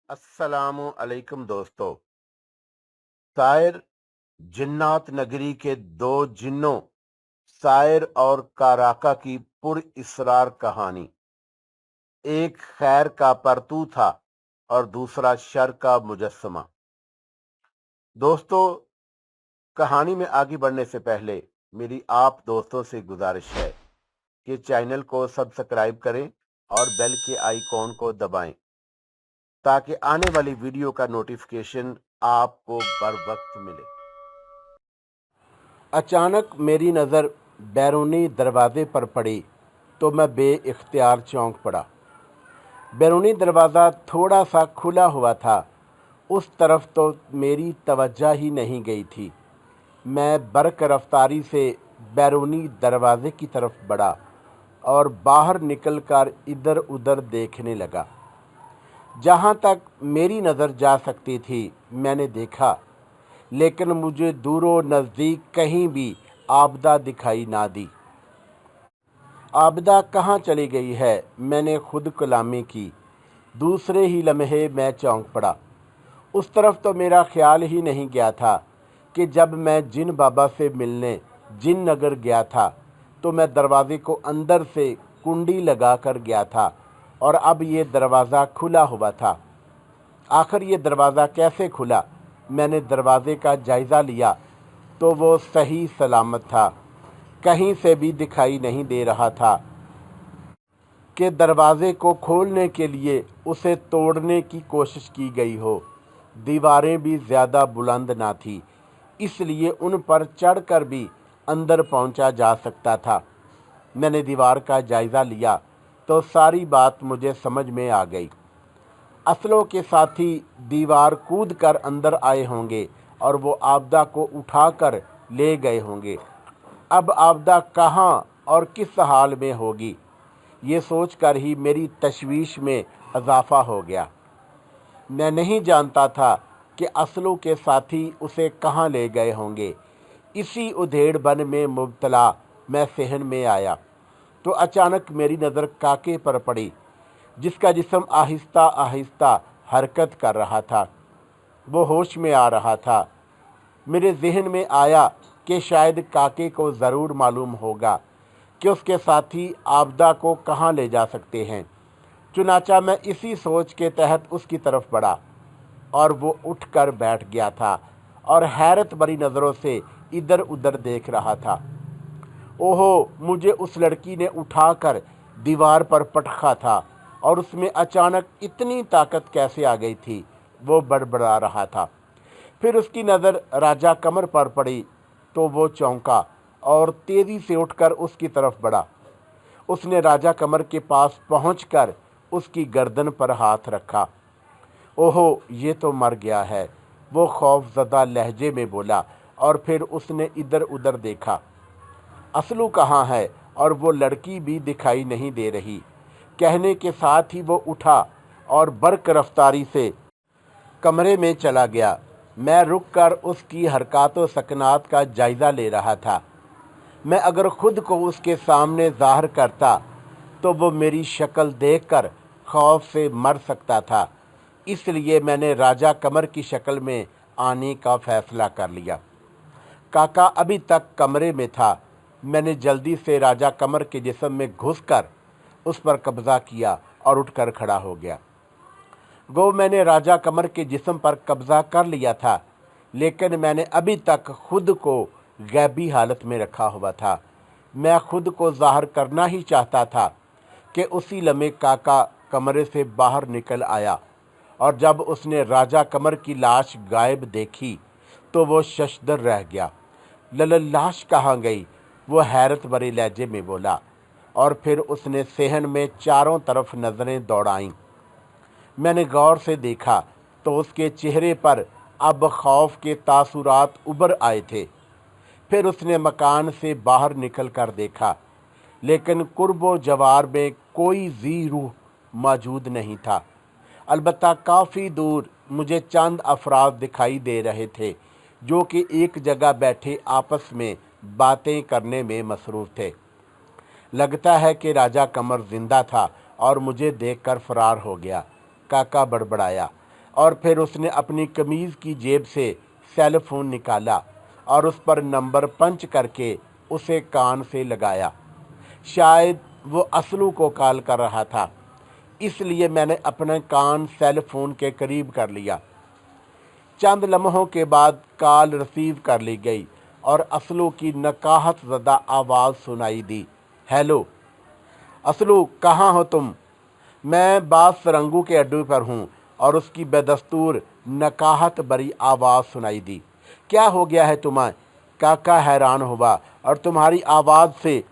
अस्सलामु अलैकुम दोस्तों। शायर जिन्नात नगरी के दो जिन्नों शायर और काराका की पुर इसरार कहानी। एक खैर का परतू था और दूसरा शर का मुजस्समा। दोस्तों, कहानी में आगे बढ़ने से पहले मेरी आप दोस्तों से गुजारिश है कि चैनल को सब्सक्राइब करें और बेल के आइकॉन को दबाएं ताकि आने वाली वीडियो का नोटिफिकेशन आपको बर वक्त मिले। अचानक मेरी नज़र बैरूनी दरवाजे पर पड़ी तो मैं बेइख्तियार चौंक पड़ा। बैरूनी दरवाज़ा थोड़ा सा खुला हुआ था। उस तरफ तो मेरी तवज्जो ही नहीं गई थी। मैं बरक रफ्तारी से बैरूनी दरवाजे की तरफ बढ़ा और बाहर निकलकर इधर उधर देखने लगा। जहाँ तक मेरी नज़र जा सकती थी मैंने देखा, लेकिन मुझे दूरों नज़दीक कहीं भी आबदा दिखाई ना दी। आबदा कहाँ चली गई है, मैंने खुद कलामी की। दूसरे ही लम्हे मैं चौंक पड़ा। उस तरफ तो मेरा ख्याल ही नहीं गया था कि जब मैं जिन बाबा से मिलने जिन नगर गया था तो मैं दरवाजे को अंदर से कुंडी लगा कर गया था और अब ये दरवाज़ा खुला हुआ था। आखिर ये दरवाज़ा कैसे खुला? मैंने दरवाजे का जायज़ा लिया तो वो सही सलामत था। कहीं से भी दिखाई नहीं दे रहा था कि दरवाजे को खोलने के लिए उसे तोड़ने की कोशिश की गई हो। दीवारें भी ज़्यादा बुलंद ना थी, इसलिए उन पर चढ़कर भी अंदर पहुंचा जा सकता था। मैंने दीवार का जायज़ा लिया तो सारी बात मुझे समझ में आ गई। असलों के साथी दीवार कूद कर अंदर आए होंगे और वो आबदा को उठाकर ले गए होंगे। अब आबदा कहाँ और किस हाल में होगी, ये सोचकर ही मेरी तशवीश में इजाफा हो गया। मैं नहीं जानता था कि असलों के साथी उसे कहाँ ले गए होंगे। इसी उधेड़बन में मुब्तला मैं सहन में आया तो अचानक मेरी नज़र काके पर पड़ी, जिसका जिस्म आहिस्ता आहिस्ता हरकत कर रहा था। वो होश में आ रहा था। मेरे जहन में आया कि शायद काके को ज़रूर मालूम होगा कि उसके साथी आबदा को कहाँ ले जा सकते हैं। चुनाचा मैं इसी सोच के तहत उसकी तरफ बढ़ा और वो उठकर बैठ गया था और हैरत भरी नज़रों से इधर उधर देख रहा था। ओहो, मुझे उस लड़की ने उठाकर दीवार पर पटका था और उसमें अचानक इतनी ताकत कैसे आ गई थी, वो बड़बड़ा रहा था। फिर उसकी नज़र राजा कमर पर पड़ी तो वो चौंका और तेज़ी से उठकर उसकी तरफ बढ़ा। उसने राजा कमर के पास पहुंचकर उसकी गर्दन पर हाथ रखा। ओहो, ये तो मर गया है, वो खौफज़दा लहजे में बोला और फिर उसने इधर उधर देखा। असलू कहाँ है और वो लड़की भी दिखाई नहीं दे रही। कहने के साथ ही वो उठा और बरक रफ्तारी से कमरे में चला गया। मैं रुक कर उसकी हरकत व सकनात का जायज़ा ले रहा था। मैं अगर ख़ुद को उसके सामने ज़ाहिर करता तो वो मेरी शक्ल देखकर खौफ से मर सकता था। इसलिए मैंने राजा कमर की शक्ल में आने का फ़ैसला कर लिया। काका अभी तक कमरे में था। मैंने जल्दी से राजा कमर के जिस्म में घुसकर उस पर कब्ज़ा किया और उठकर खड़ा हो गया। गो मैंने राजा कमर के जिस्म पर कब्ज़ा कर लिया था, लेकिन मैंने अभी तक खुद को गैबी हालत में रखा हुआ था। मैं खुद को ज़ाहिर करना ही चाहता था कि उसी लम्हे काका कमरे से बाहर निकल आया और जब उसने राजा कमर की लाश गायब देखी तो वो शशदर रह गया। लाश कहाँ गई, वो हैरत भरे लहजे में बोला और फिर उसने सहन में चारों तरफ नज़रें दौड़ाईं। मैंने गौर से देखा तो उसके चेहरे पर अब खौफ के तासुरात उभर आए थे। फिर उसने मकान से बाहर निकल कर देखा, लेकिन कुर्बो जवार में कोई जी रूह मौजूद नहीं था। अलबत्ता काफ़ी दूर मुझे चंद अफराद दिखाई दे रहे थे जो कि एक जगह बैठे आपस में बातें करने में मसरूफ़ थे। लगता है कि राजा कमर जिंदा था और मुझे देखकर फरार हो गया, काका बड़बड़ाया। और फिर उसने अपनी कमीज़ की जेब से सेल फोन निकाला और उस पर नंबर पंच करके उसे कान से लगाया। शायद वो असलू को कॉल कर रहा था, इसलिए मैंने अपना कान सेल फोन के करीब कर लिया। चंद लम्हों के बाद कॉल रिसीव कर ली गई और असलू की नकाहत ज़दा आवाज़ सुनाई दी। हेलो असलू, कहाँ हो तुम? मैं बास सरंगू के अड्डे पर हूँ। और उसकी बेदस्तूर नकाहत भरी आवाज़ सुनाई दी। क्या हो गया है तुम्हें? काका हैरान हुआ। और तुम्हारी आवाज़ से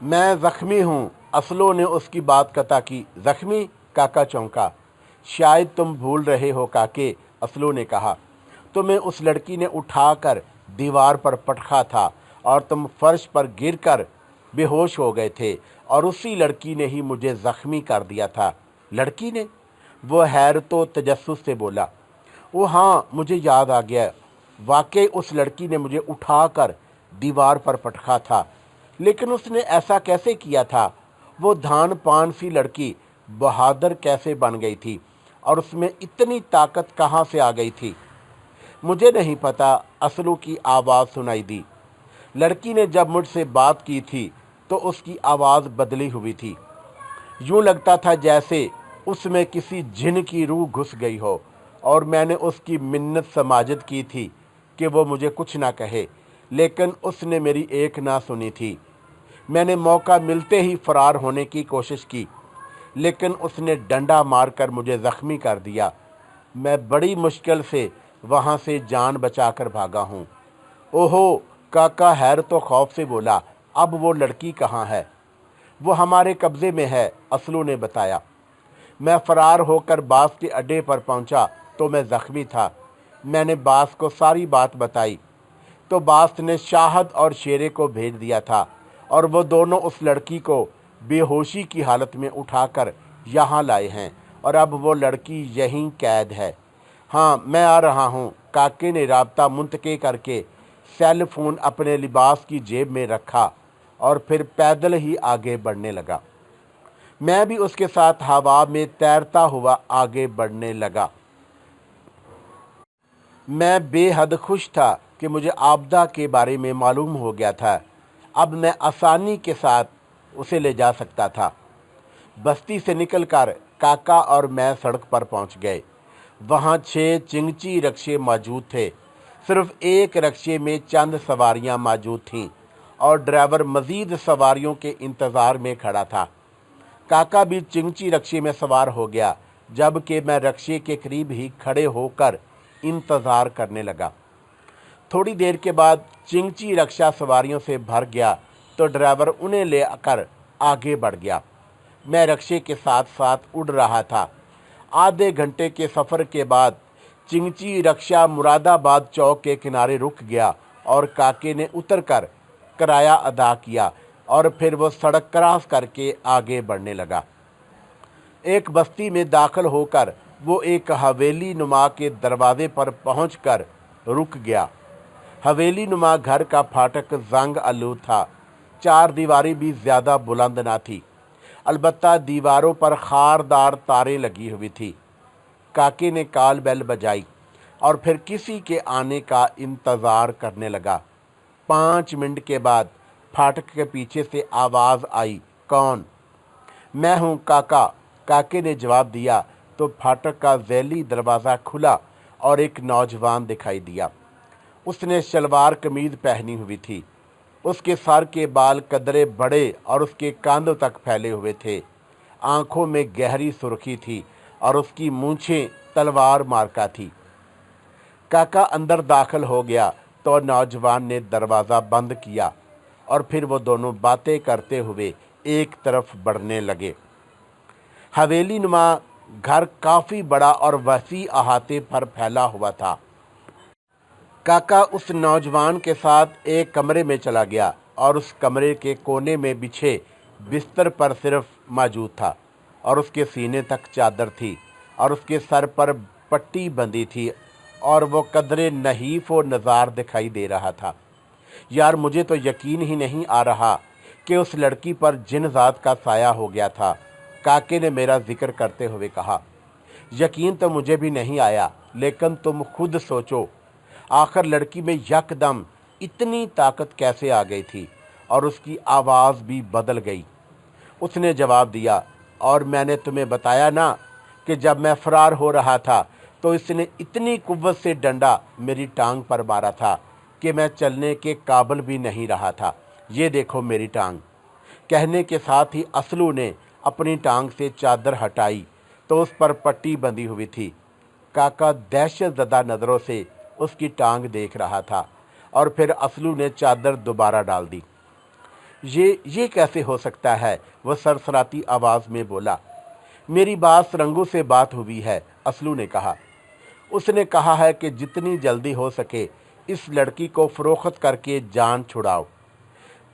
मैं ज़ख्मी हूँ। असलू ने उसकी बात कता की। ज़ख्मी? काका चौंका। शायद तुम भूल रहे हो काके, असलू ने कहा। तुम्हें उस लड़की ने उठाकर दीवार पर पटका था और तुम फर्श पर गिरकर बेहोश हो गए थे और उसी लड़की ने ही मुझे ज़ख्मी कर दिया था। लड़की ने? वो हैरत व तजस्सुस से बोला। ओ हाँ, मुझे याद आ गया। वाकई उस लड़की ने मुझे उठाकर दीवार पर पटका था, लेकिन उसने ऐसा कैसे किया था? वो धान पान सी लड़की बहादुर कैसे बन गई थी और उसमें इतनी ताकत कहाँ से आ गई थी? मुझे नहीं पता, असलू की आवाज़ सुनाई दी। लड़की ने जब मुझसे बात की थी तो उसकी आवाज़ बदली हुई थी। यूँ लगता था जैसे उसमें किसी जिन की रूह घुस गई हो। और मैंने उसकी मिन्नत समाजत की थी कि वो मुझे कुछ ना कहे, लेकिन उसने मेरी एक ना सुनी थी। मैंने मौका मिलते ही फरार होने की कोशिश की, लेकिन उसने डंडा मारकर मुझे ज़ख्मी कर दिया। मैं बड़ी मुश्किल से वहाँ से जान बचाकर भागा हूँ। ओहो, काका हैरत व खौफ से बोला। अब वो लड़की कहाँ है? वो हमारे कब्ज़े में है, असलू ने बताया। मैं फ़रार होकर बास के अड्डे पर पहुंचा तो मैं ज़ख्मी था। मैंने बास को सारी बात बताई तो बास ने शाहद और शेरे को भेज दिया था और वो दोनों उस लड़की को बेहोशी की हालत में उठाकर यहाँ लाए हैं और अब वो लड़की यहीं कैद है। हाँ, मैं आ रहा हूँ, काके ने राब्ता मुंतके करके सेल फोन अपने लिबास की जेब में रखा और फिर पैदल ही आगे बढ़ने लगा। मैं भी उसके साथ हवा में तैरता हुआ आगे बढ़ने लगा। मैं बेहद खुश था कि मुझे आपदा के बारे में मालूम हो गया था। अब मैं आसानी के साथ उसे ले जा सकता था। बस्ती से निकलकर काका और मैं सड़क पर पहुंच गए। वहां 6 चिंगची रक्शे मौजूद थे। सिर्फ एक रक्शे में चंद सवारियां मौजूद थीं और ड्राइवर मज़ीद सवारियों के इंतज़ार में खड़ा था। काका भी चिंगची रक्शे में सवार हो गया, जबकि मैं रक्शे के करीब ही खड़े होकर इंतज़ार करने लगा। थोड़ी देर के बाद चिंगची रक्षा सवारियों से भर गया तो ड्राइवर उन्हें लेकर आगे बढ़ गया। मैं रक्शे के साथ साथ उड़ रहा था। आधे घंटे के सफ़र के बाद चिंगची रक्षा मुरादाबाद चौक के किनारे रुक गया और काके ने उतरकर किराया अदा किया और फिर वो सड़क क्रॉस करके आगे बढ़ने लगा। एक बस्ती में दाखिल होकर वो एक हवेली नुमा के दरवाजे पर पहुंचकर रुक गया। हवेली नुमा घर का फाटक जंग आलूद था। 4 दीवारें भी ज़्यादा बुलंद ना थी, अलबत्ता दीवारों पर खारदार तारें लगी हुई थी। काके ने कॉल बेल बजाई और फिर किसी के आने का इंतज़ार करने लगा। 5 मिनट के बाद फाटक के पीछे से आवाज़ आई, कौन? मैं हूँ काका, काके ने जवाब दिया तो फाटक का ज़ैली दरवाज़ा खुला और एक नौजवान दिखाई दिया। उसने शलवार कमीज़ पहनी हुई थी। उसके सर के बाल कदरे बड़े और उसके कांधों तक फैले हुए थे। आंखों में गहरी सुर्खी थी और उसकी मूंछें तलवार मार्का थी। काका अंदर दाखिल हो गया तो नौजवान ने दरवाज़ा बंद किया और फिर वो दोनों बातें करते हुए एक तरफ बढ़ने लगे। हवेली नुमा घर काफ़ी बड़ा और वसी अहाते पर फैला हुआ था। काका उस नौजवान के साथ एक कमरे में चला गया और उस कमरे के कोने में बिछे बिस्तर पर सिर्फ मौजूद था और उसके सीने तक चादर थी और उसके सर पर पट्टी बंधी थी और वो कदरे नहीफ व नज़ार दिखाई दे रहा था। यार, मुझे तो यकीन ही नहीं आ रहा कि उस लड़की पर जिन ज़ात का साया हो गया था, काके ने मेरा जिक्र करते हुए कहा। यकीन तो मुझे भी नहीं आया, लेकिन तुम खुद सोचो, आखिर लड़की में यकदम इतनी ताकत कैसे आ गई थी और उसकी आवाज़ भी बदल गई। उसने जवाब दिया, और मैंने तुम्हें बताया ना कि जब मैं फरार हो रहा था तो इसने इतनी कुव्वत से डंडा मेरी टांग पर मारा था कि मैं चलने के काबिल भी नहीं रहा था। ये देखो मेरी टांग। कहने के साथ ही असलू ने अपनी टांग से चादर हटाई तो उस पर पट्टी बंधी हुई थी। काका दहशत ज़दा नज़रों से उसकी टांग देख रहा था और फिर असलू ने चादर दोबारा डाल दी। ये कैसे हो सकता है? वह सरसराती आवाज़ में बोला। मेरी बात रंगों से बात हुई है, असलू ने कहा। उसने कहा है कि जितनी जल्दी हो सके इस लड़की को फरोख्त करके जान छुड़ाओ।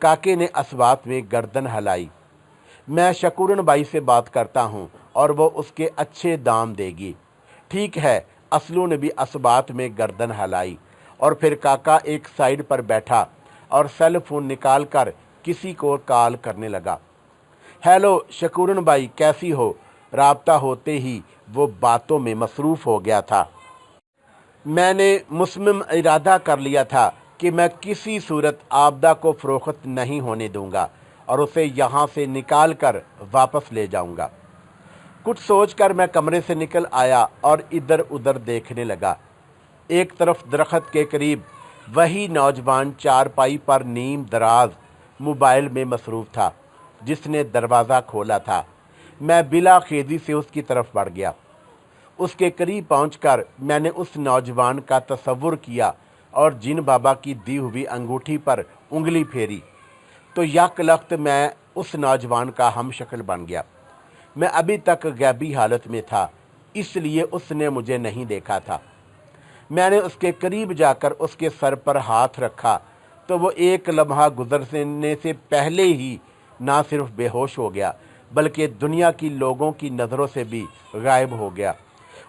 काके ने असबात में गर्दन हिलाई। मैं शकूरन बाई से बात करता हूँ और वो उसके अच्छे दाम देगी। ठीक है, असलू ने भी असबात में गर्दन हिलाई और फिर काका एक साइड पर बैठा और सेल फोन निकाल कर किसी को कॉल करने लगा। हेलो शकूरन बाई, कैसी हो? राब्ता होते ही वो बातों में मसरूफ़ हो गया था। मैंने मुस्मिम इरादा कर लिया था कि मैं किसी सूरत आबदा को फ़रोख्त नहीं होने दूंगा और उसे यहाँ से निकाल कर वापस ले जाऊंगा। कुछ सोचकर मैं कमरे से निकल आया और इधर उधर देखने लगा। एक तरफ दरख्त के करीब वही नौजवान चारपाई पर नीम दराज मोबाइल में मसरूफ़ था जिसने दरवाज़ा खोला था। मैं बिला खेदी से उसकी तरफ बढ़ गया। उसके करीब पहुंचकर मैंने उस नौजवान का तसव्वुर किया और जिन बाबा की दी हुई अंगूठी पर उंगली फेरी तो यकलख्त मैं उस नौजवान का हमशक्ल बन गया। मैं अभी तक गैबी हालत में था, इसलिए उसने मुझे नहीं देखा था। मैंने उसके करीब जाकर उसके सर पर हाथ रखा तो वो एक लम्हा गुजरने से पहले ही ना सिर्फ बेहोश हो गया बल्कि दुनिया की लोगों की नज़रों से भी गायब हो गया।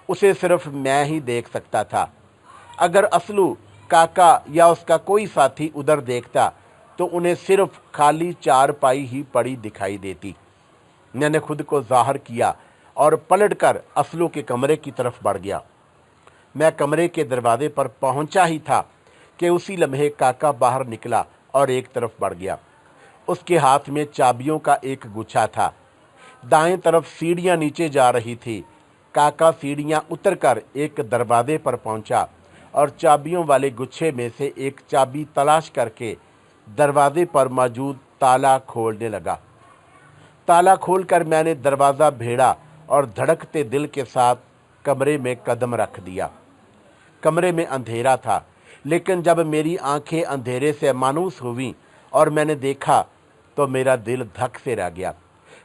उसे सिर्फ मैं ही देख सकता था। अगर असलू, काका या उसका कोई साथी उधर देखता तो उन्हें सिर्फ खाली चारपाई ही पड़ी दिखाई देती। मैंने खुद को ज़ाहिर किया और पलटकर असलू के कमरे की तरफ बढ़ गया। मैं कमरे के दरवाजे पर पहुंचा ही था कि उसी लम्हे काका बाहर निकला और एक तरफ बढ़ गया। उसके हाथ में चाबियों का एक गुच्छा था। दाएं तरफ सीढ़ियां नीचे जा रही थी। काका सीढ़ियां उतरकर एक दरवाजे पर पहुंचा और चाबियों वाले गुच्छे में से एक चाबी तलाश करके दरवाजे पर मौजूद ताला खोलने लगा। ताला खोलकर मैंने दरवाज़ा भेड़ा और धड़कते दिल के साथ कमरे में कदम रख दिया। कमरे में अंधेरा था, लेकिन जब मेरी आंखें अंधेरे से मानूस हुईं और मैंने देखा तो मेरा दिल धक से रह गया,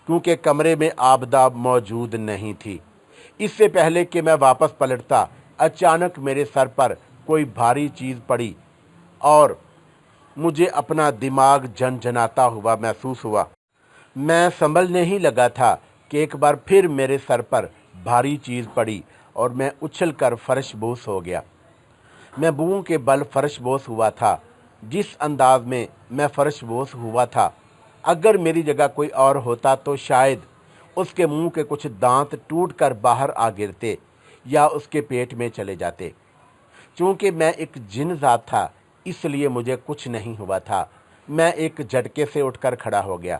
क्योंकि कमरे में आबदा मौजूद नहीं थी। इससे पहले कि मैं वापस पलटता, अचानक मेरे सर पर कोई भारी चीज़ पड़ी और मुझे अपना दिमाग झनझनाता हुआ महसूस हुआ। मैं समझने ही लगा था कि एक बार फिर मेरे सर पर भारी चीज़ पड़ी और मैं उछलकर फर्शबोश हो गया। मैं बुओं के बल फर्शबोश हुआ था। जिस अंदाज में मैं फर्शबोश हुआ था, अगर मेरी जगह कोई और होता तो शायद उसके मुंह के कुछ दांत टूटकर बाहर आ गिरते या उसके पेट में चले जाते। चूँकि मैं एक जिन ज़ात था, इसलिए मुझे कुछ नहीं हुआ था। मैं एक झटके से उठकर खड़ा हो गया।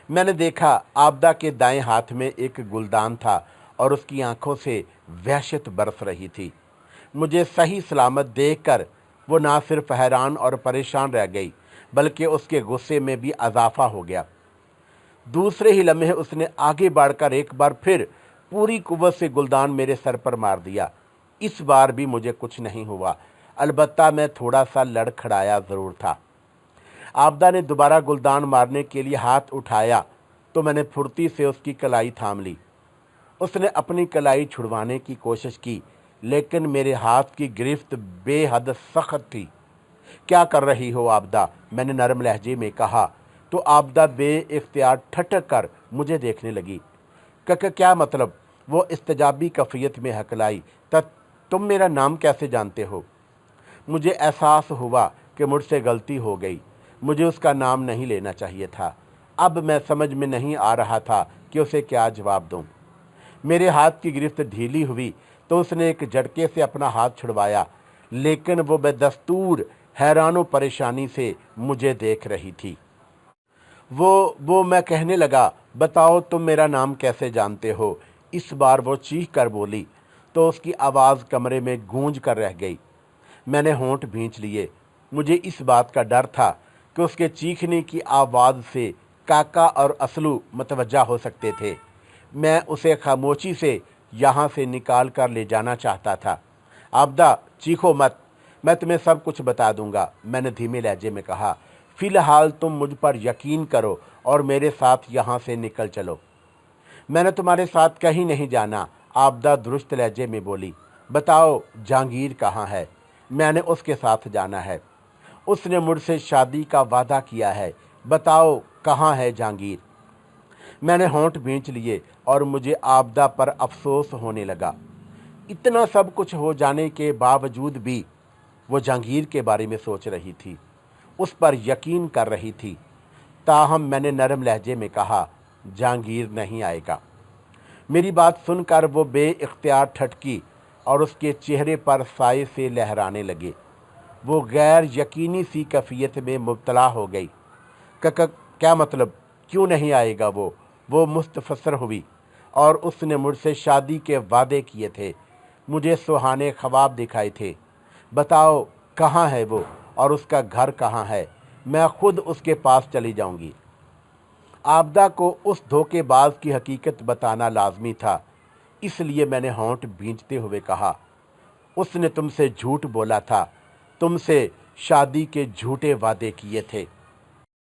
मैंने देखा आबदा के दाएं हाथ में एक गुलदान था और उसकी आंखों से वहशत बरस रही थी। मुझे सही सलामत देखकर वो ना सिर्फ हैरान और परेशान रह गई, बल्कि उसके गुस्से में भी इजाफा हो गया। दूसरे ही लम्हे उसने आगे बढ़कर एक बार फिर पूरी कुव्वत से गुलदान मेरे सर पर मार दिया। इस बार भी मुझे कुछ नहीं हुआ, अलबत्ता मैं थोड़ा सा लड़खड़ाया ज़रूर था। आबदा ने दोबारा गुलदान मारने के लिए हाथ उठाया तो मैंने फुर्ती से उसकी कलाई थाम ली। उसने अपनी कलाई छुड़वाने की कोशिश की, लेकिन मेरे हाथ की गिरफ्त बेहद सख्त थी। क्या कर रही हो आबदा? मैंने नरम लहजे में कहा तो आबदा बे-इख्तियार ठटक कर मुझे देखने लगी। क्या मतलब? वो इस्तेजाबी कफ़ियत में हकलाई। तुम मेरा नाम कैसे जानते हो? मुझे एहसास हुआ कि मुझसे गलती हो गई। मुझे उसका नाम नहीं लेना चाहिए था। अब मैं समझ में नहीं आ रहा था कि उसे क्या जवाब दूं। मेरे हाथ की गिरफ्त ढीली हुई तो उसने एक झटके से अपना हाथ छुड़वाया, लेकिन वो बेदस्तूर हैरानो परेशानी से मुझे देख रही थी। वो मैं कहने लगा, बताओ तुम मेरा नाम कैसे जानते हो? इस बार वो चीख कर बोली तो उसकी आवाज़ कमरे में गूंज कर रह गई। मैंने होंठ भींच लिए। मुझे इस बात का डर था कि उसके चीखने की आवाज़ से काका और असलू मतवज्जा हो सकते थे। मैं उसे खामोशी से यहाँ से निकाल कर ले जाना चाहता था। आबदा, चीखो मत, मैं तुम्हें सब कुछ बता दूंगा, मैंने धीमे लहजे में कहा। फ़िलहाल तुम मुझ पर यकीन करो और मेरे साथ यहाँ से निकल चलो। मैंने तुम्हारे साथ कहीं नहीं जाना, आबदा दुरुस्त लहजे में बोली। बताओ जहांगीर कहाँ है? मैंने उसके साथ जाना है। उसने मुझसे शादी का वादा किया है। बताओ कहाँ है जहांगीर? मैंने होंठ भींच लिए और मुझे आबदा पर अफसोस होने लगा। इतना सब कुछ हो जाने के बावजूद भी वो जहांगीर के बारे में सोच रही थी, उस पर यकीन कर रही थी। ताहम मैंने नरम लहजे में कहा, जहांगीर नहीं आएगा। मेरी बात सुनकर वो बेइख्तियार ठटकी और उसके चेहरे पर साए से लहराने लगे। वो गैर यकीनी सी कैफियत में मुब्तला हो गई। क्या मतलब? क्यों नहीं आएगा वो मुस्तफसर हुई। और उसने मुझसे शादी के वादे किए थे, मुझे सुहाने ख्वाब दिखाए थे। बताओ कहाँ है वो और उसका घर कहाँ है? मैं खुद उसके पास चली जाऊंगी। आबदा को उस धोखेबाज की हकीकत बताना लाजमी था, इसलिए मैंने होंठ भींचते हुए कहा, उसने तुमसे झूठ बोला था, तुमसे शादी के झूठे वादे किए थे।